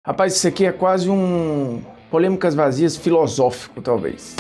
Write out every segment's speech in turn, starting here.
Rapaz, isso aqui é quase um polêmicas vazias filosófico, talvez.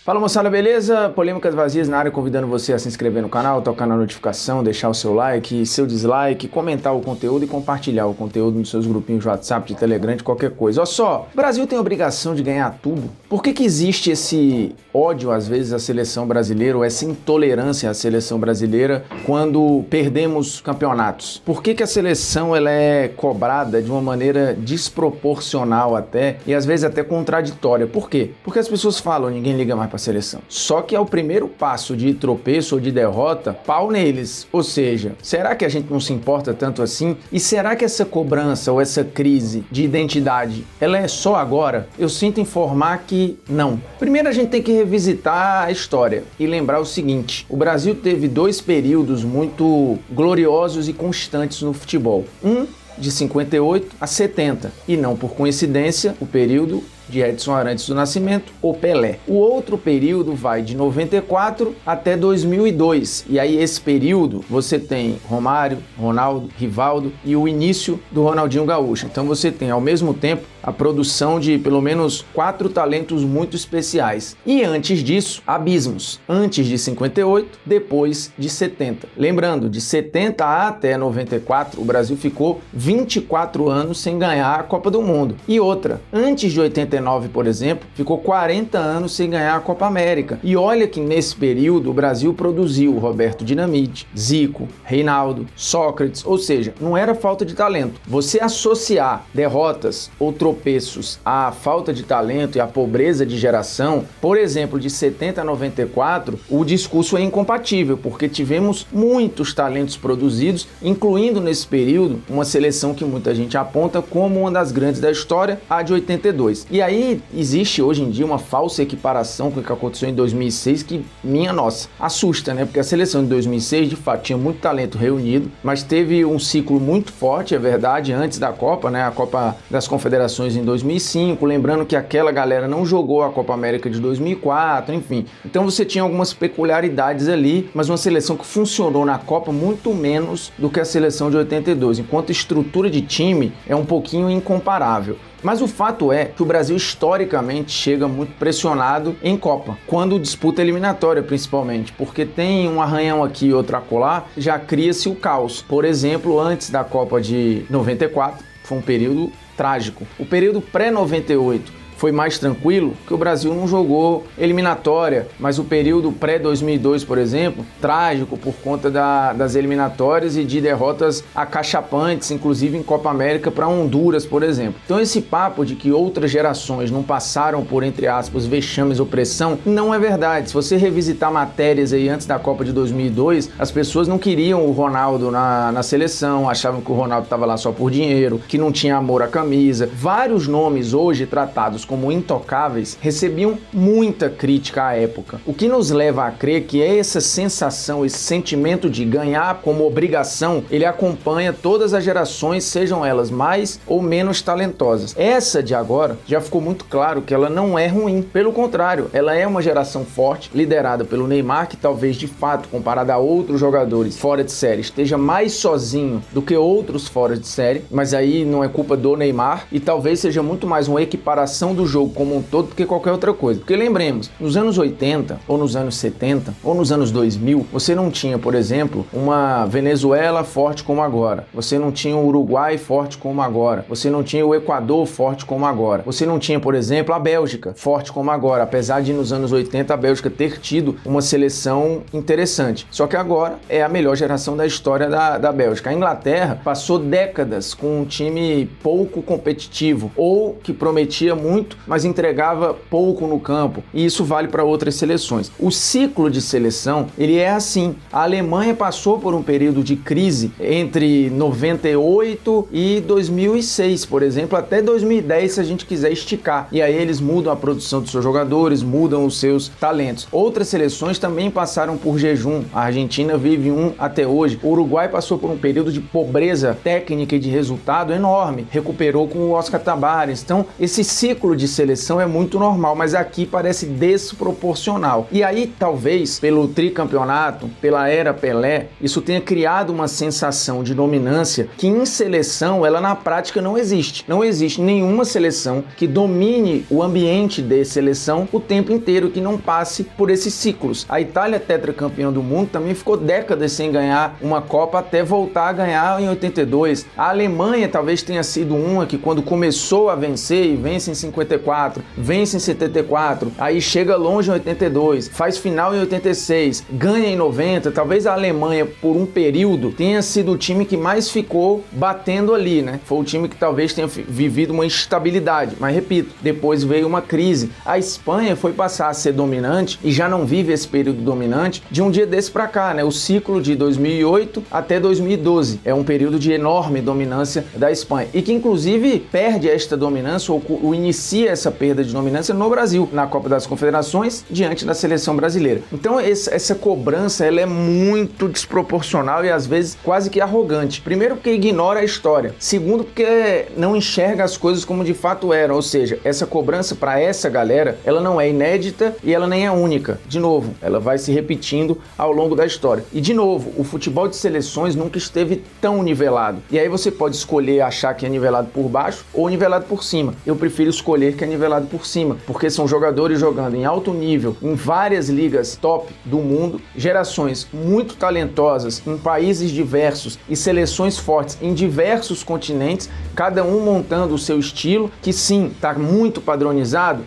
Fala moçada, beleza? Polêmicas vazias na área, convidando você a se inscrever no canal, tocar na notificação, deixar o seu like, seu dislike, comentar o conteúdo e compartilhar o conteúdo nos seus grupinhos de WhatsApp, de Telegram, de qualquer coisa. Olha só, o Brasil tem a obrigação de ganhar tudo. Por que existe esse ódio, às vezes, à seleção brasileira, ou essa intolerância à seleção brasileira quando perdemos campeonatos? Por que a seleção ela é cobrada de uma maneira desproporcional até, e às vezes até contraditória? Por quê? Porque as pessoas falam, ninguém liga mais para a seleção. Só que ao primeiro passo de tropeço ou de derrota, pau neles. Ou seja, será que a gente não se importa tanto assim? E será que essa cobrança ou essa crise de identidade, ela é só agora? Eu sinto informar que não. Primeiro a gente tem que revisitar a história e lembrar o seguinte: o Brasil teve dois períodos muito gloriosos e constantes no futebol. Um de 58 a 70, e não por coincidência o período de Edson Arantes do Nascimento ou Pelé. O outro período vai de 94 até 2002, e aí esse período você tem Romário, Ronaldo, Rivaldo e o início do Ronaldinho Gaúcho. Então você tem ao mesmo tempo a produção de pelo menos 4 talentos muito especiais. E antes disso, abismos. Antes de 58, depois de 70. Lembrando, de 70 até 94, o Brasil ficou 24 anos sem ganhar a Copa do Mundo. E outra, antes de 89, por exemplo, ficou 40 anos sem ganhar a Copa América. E olha que nesse período o Brasil produziu Roberto Dinamite, Zico, Reinaldo, Sócrates, ou seja, não era falta de talento. Você associar derrotas ou tropeços à falta de talento e à pobreza de geração, por exemplo, de 70 a 94, o discurso é incompatível, porque tivemos muitos talentos produzidos, incluindo nesse período uma seleção que muita gente aponta como uma das grandes da história, a de 82. E aí existe hoje em dia uma falsa equiparação com o que aconteceu em 2006 que, minha nossa, assusta, né? Porque a seleção de 2006 de fato tinha muito talento reunido, mas teve um ciclo muito forte, é verdade, antes da Copa, né? A Copa das Confederações em 2005, lembrando que aquela galera não jogou a Copa América de 2004, enfim. Então você tinha algumas peculiaridades ali, mas uma seleção que funcionou na Copa muito menos do que a seleção de 82, enquanto estrutura de time é um pouquinho incomparável. Mas o fato é que o Brasil historicamente chega muito pressionado em Copa, quando disputa eliminatória principalmente, porque tem um arranhão aqui e outro acolá, já cria-se o caos. Por exemplo, antes da Copa de 94, foi um período trágico. O período pré-98 foi mais tranquilo, porque o Brasil não jogou eliminatória, mas o período pré-2002, por exemplo, trágico por conta das eliminatórias e de derrotas acachapantes, inclusive em Copa América para Honduras, por exemplo. Então esse papo de que outras gerações não passaram por, entre aspas, vexames ou pressão, não é verdade. Se você revisitar matérias aí antes da Copa de 2002, as pessoas não queriam o Ronaldo na seleção, achavam que o Ronaldo estava lá só por dinheiro, que não tinha amor à camisa. Vários nomes hoje tratados como intocáveis recebiam muita crítica à época, o que nos leva a crer que essa sensação, esse sentimento de ganhar como obrigação, ele acompanha todas as gerações, sejam elas mais ou menos talentosas. Essa de agora já ficou muito claro que ela não é ruim, pelo contrário, ela é uma geração forte, liderada pelo Neymar, que talvez de fato, comparado a outros jogadores fora de série, esteja mais sozinho do que outros fora de série, mas aí não é culpa do Neymar, e talvez seja muito mais uma equiparação do jogo como um todo do que qualquer outra coisa. Porque lembremos, nos anos 80, ou nos anos 70, ou nos anos 2000, você não tinha, por exemplo, uma Venezuela forte como agora. Você não tinha o Uruguai forte como agora. Você não tinha o Equador forte como agora. Você não tinha, por exemplo, a Bélgica forte como agora, apesar de nos anos 80 a Bélgica ter tido uma seleção interessante. Só que agora é a melhor geração da história da Bélgica. A Inglaterra passou décadas com um time pouco competitivo, ou que prometia muito, mas entregava pouco no campo, e isso vale para outras seleções. O ciclo de seleção, ele é assim. A Alemanha passou por um período de crise entre 98 e 2006, por exemplo, até 2010, se a gente quiser esticar, e aí eles mudam a produção dos seus jogadores, mudam os seus talentos. Outras seleções também passaram por jejum. A Argentina vive um até hoje. O Uruguai passou por um período de pobreza técnica e de resultado enorme, recuperou com o Oscar Tabares. Então, esse ciclo ciclo de seleção é muito normal, mas aqui parece desproporcional. E aí, talvez, pelo tricampeonato, pela era Pelé, isso tenha criado uma sensação de dominância que em seleção, ela na prática não existe. Não existe nenhuma seleção que domine o ambiente de seleção o tempo inteiro, que não passe por esses ciclos. A Itália, tetracampeã do mundo, também ficou décadas sem ganhar uma Copa até voltar a ganhar em 82. A Alemanha talvez tenha sido uma que quando começou a vencer, e vence em 54, vence em 74, aí chega longe em 82, faz final em 86, ganha em 90, talvez a Alemanha por um período tenha sido o time que mais ficou batendo ali, né? Foi o time que talvez tenha vivido uma instabilidade, mas repito, depois veio uma crise. A Espanha foi passar a ser dominante e já não vive esse período dominante de um dia desse para cá, né? O ciclo de 2008 até 2012 é um período de enorme dominância da Espanha e que inclusive perde esta dominância ou inicia essa perda de dominância no Brasil, na Copa das Confederações, diante da seleção brasileira. Então essa cobrança ela é muito desproporcional e às vezes quase que arrogante. Primeiro porque ignora a história. Segundo porque não enxerga as coisas como de fato eram, ou seja, essa cobrança para essa galera, ela não é inédita e ela nem é única. De novo, ela vai se repetindo ao longo da história. E de novo, o futebol de seleções nunca esteve tão nivelado. E aí você pode escolher achar que é nivelado por baixo ou nivelado por cima. Eu prefiro escolher que é nivelado por cima, porque são jogadores jogando em alto nível, em várias ligas top do mundo, gerações muito talentosas em países diversos e seleções fortes em diversos continentes, cada um montando o seu estilo, que sim, está muito padronizado,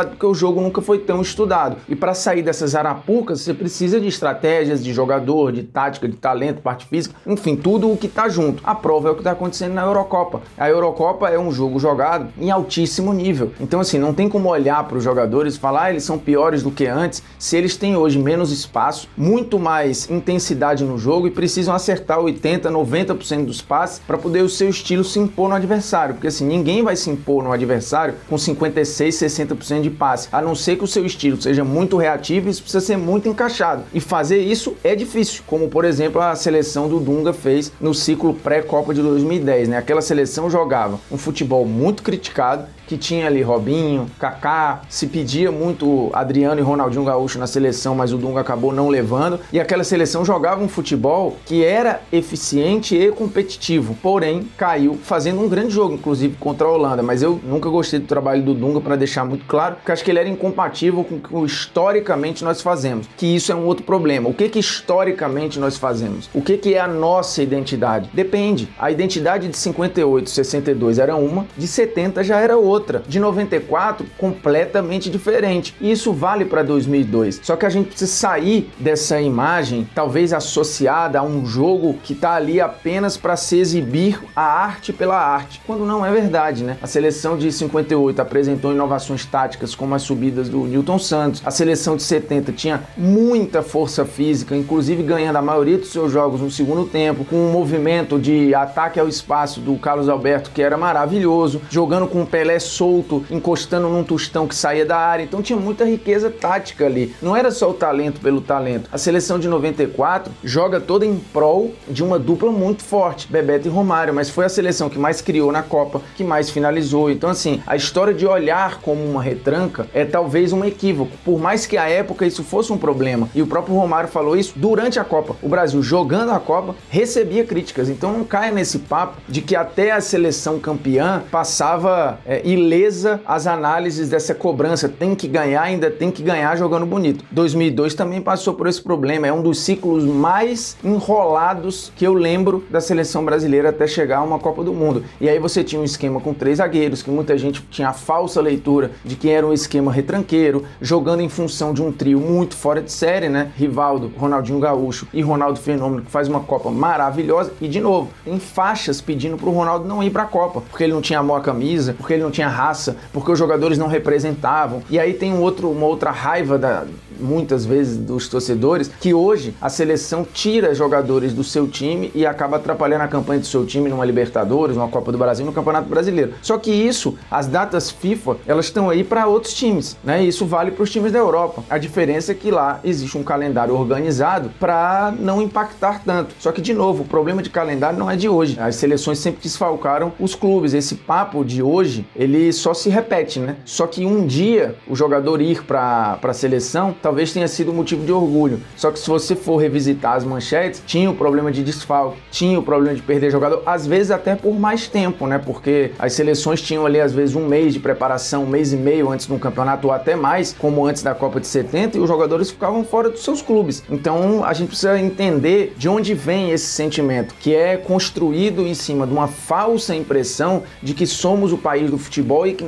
porque o jogo nunca foi tão estudado. E para sair dessas arapucas, você precisa de estratégias, de jogador, de tática, de talento, parte física, enfim, tudo o que está junto. A prova é o que está acontecendo na Eurocopa. A Eurocopa é um jogo jogado em altíssimo nível. Então, assim, não tem como olhar para os jogadores e falar eles são piores do que antes, se eles têm hoje menos espaço, muito mais intensidade no jogo e precisam acertar 80%, 90% dos passes para poder o seu estilo se impor no adversário. Porque, assim, ninguém vai se impor no adversário com 56%, 60% de passe, a não ser que o seu estilo seja muito reativo e isso precisa ser muito encaixado. E fazer isso é difícil, como, por exemplo, a seleção do Dunga fez no ciclo pré-Copa de 2010, né? Aquela seleção jogava um futebol muito criticado, que tinha ali Robinho, Kaká, se pedia muito Adriano e Ronaldinho Gaúcho na seleção, mas o Dunga acabou não levando, e aquela seleção jogava um futebol que era eficiente e competitivo, porém caiu fazendo um grande jogo, inclusive contra a Holanda, mas eu nunca gostei do trabalho do Dunga, para deixar muito claro, porque acho que ele era incompatível com o que historicamente nós fazemos, que isso é um outro problema. O que historicamente nós fazemos? O que é a nossa identidade? Depende. A identidade de 58, 62 era uma, de 70 já era outra. De 94, completamente diferente. E isso vale para 2002. Só que a gente precisa sair dessa imagem, talvez associada a um jogo que está ali apenas para se exibir a arte pela arte, quando não é verdade, né? A seleção de 58 apresentou inovações táticas, como as subidas do Nilton Santos. A seleção de 70 tinha muita força física, inclusive ganhando a maioria dos seus jogos no segundo tempo, com um movimento de ataque ao espaço do Carlos Alberto, que era maravilhoso, jogando com o Pelé solto, encostando num tostão que saía da área. Então tinha muita riqueza tática ali. Não era só o talento pelo talento. A seleção de 94 joga toda em prol de uma dupla muito forte, Bebeto e Romário, mas foi a seleção que mais criou na Copa, que mais finalizou. Então, assim, a história de olhar como uma retranca é talvez um equívoco. Por mais que à época isso fosse um problema, e o próprio Romário falou isso durante a Copa. O Brasil, jogando a Copa, recebia críticas. Então não caia nesse papo de que até a seleção campeã passava ilesa as análises dessa cobrança, tem que ganhar, ainda tem que ganhar jogando bonito. 2002 também passou por esse problema, é um dos ciclos mais enrolados que eu lembro da seleção brasileira até chegar a uma Copa do Mundo. E aí você tinha um esquema com 3 zagueiros, que muita gente tinha a falsa leitura de que era um esquema retranqueiro, jogando em função de um trio muito fora de série, né? Rivaldo, Ronaldinho Gaúcho e Ronaldo Fenômeno, que faz uma Copa maravilhosa. E de novo, tem faixas pedindo pro Ronaldo não ir pra Copa, porque ele não tinha amor à camisa, porque ele não tinha raça, porque os jogadores não representavam. E aí tem uma outra raiva muitas vezes dos torcedores, que hoje a seleção tira jogadores do seu time e acaba atrapalhando a campanha do seu time numa Libertadores, numa Copa do Brasil, no Campeonato Brasileiro. Só que isso, as datas FIFA, elas estão aí para outros times, né? E isso vale para os times da Europa. A diferença é que lá existe um calendário organizado para não impactar tanto. Só que, de novo, o problema de calendário não é de hoje. As seleções sempre desfalcaram os clubes. Esse papo de hoje, ele só se repete, né? Só que um dia o jogador ir para a seleção talvez tenha sido motivo de orgulho. Só que se você for revisitar as manchetes, tinha o problema de desfalque, tinha o problema de perder jogador, às vezes até por mais tempo, né? Porque as seleções tinham ali, às vezes, um mês de preparação, um mês e meio antes de um campeonato, ou até mais, como antes da Copa de 70, e os jogadores ficavam fora dos seus clubes. Então, a gente precisa entender de onde vem esse sentimento, que é construído em cima de uma falsa impressão de que somos o país do futebol e que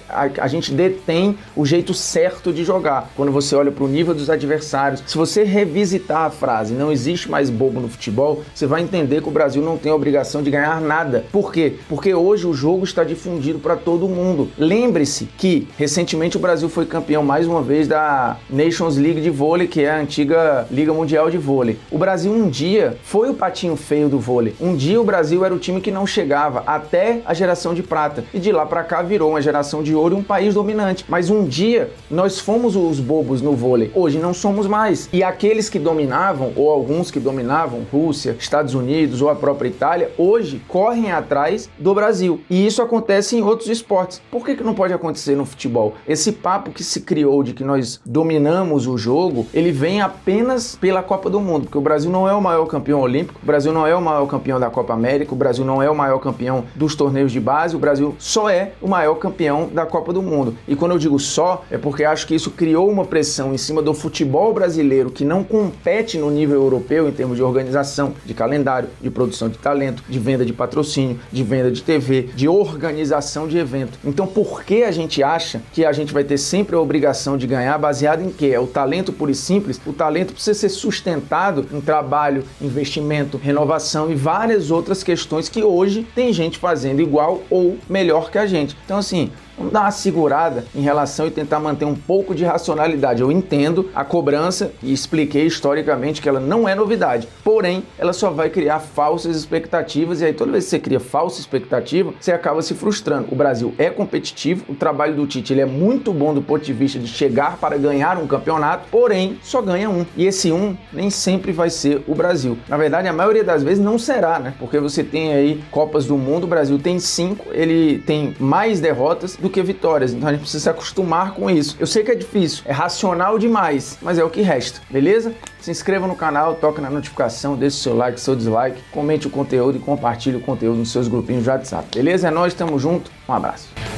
a gente detém o jeito certo de jogar. Quando você olha para o nível dos adversários, se você revisitar a frase "não existe mais bobo no futebol", você vai entender que o Brasil não tem a obrigação de ganhar nada. Por quê? Porque hoje o jogo está difundido para todo mundo. Lembre-se que recentemente o Brasil foi campeão mais uma vez da Nations League de vôlei, que é a antiga Liga Mundial de Vôlei. O Brasil um dia foi o patinho feio do vôlei. Um dia o Brasil era o time que não chegava até a geração de prata. E de lá para cá virou uma geração de ouro e um país dominante. Mas um dia nós fomos os bobos no vôlei. Hoje não somos mais. E aqueles que dominavam, ou alguns que dominavam, Rússia, Estados Unidos ou a própria Itália, hoje correm atrás do Brasil. E isso acontece em outros esportes. Por que não pode acontecer no futebol? Esse papo que se criou de que nós dominamos o jogo, ele vem apenas pela Copa do Mundo, porque o Brasil não é o maior campeão olímpico, o Brasil não é o maior campeão da Copa América, o Brasil não é o maior campeão dos torneios de base, o Brasil só é o maior campeão da Copa do Mundo. E quando eu digo só, é porque acho que isso criou uma pressão em cima do futebol brasileiro que não compete no nível europeu em termos de organização, de calendário, de produção de talento, de venda de patrocínio, de venda de TV, de organização de evento. Então, por que a gente acha que a gente vai ter sempre a obrigação de ganhar baseado em quê? É o talento puro e simples? O talento precisa ser sustentado em trabalho, investimento, renovação e várias outras questões que hoje tem gente fazendo igual ou melhor que a gente. Então, assim, vamos dar uma segurada em relação e tentar manter um pouco de racionalidade. Eu entendo a cobrança e expliquei historicamente que ela não é novidade, porém, ela só vai criar falsas expectativas e aí toda vez que você cria falsa expectativa, você acaba se frustrando. O Brasil é competitivo, o trabalho do Tite ele é muito bom do ponto de vista de chegar para ganhar um campeonato, porém, só ganha um. E esse um nem sempre vai ser o Brasil. Na verdade, a maioria das vezes não será, né? Porque você tem aí Copas do Mundo, o Brasil tem 5, ele tem mais derrotas do que vitórias, então a gente precisa se acostumar com isso. Eu sei que é difícil, é racional demais, mas é o que resta, beleza? Se inscreva no canal, toque na notificação, deixe seu like, seu dislike, comente o conteúdo e compartilhe o conteúdo nos seus grupinhos de WhatsApp, beleza? É nóis, tamo junto, um abraço.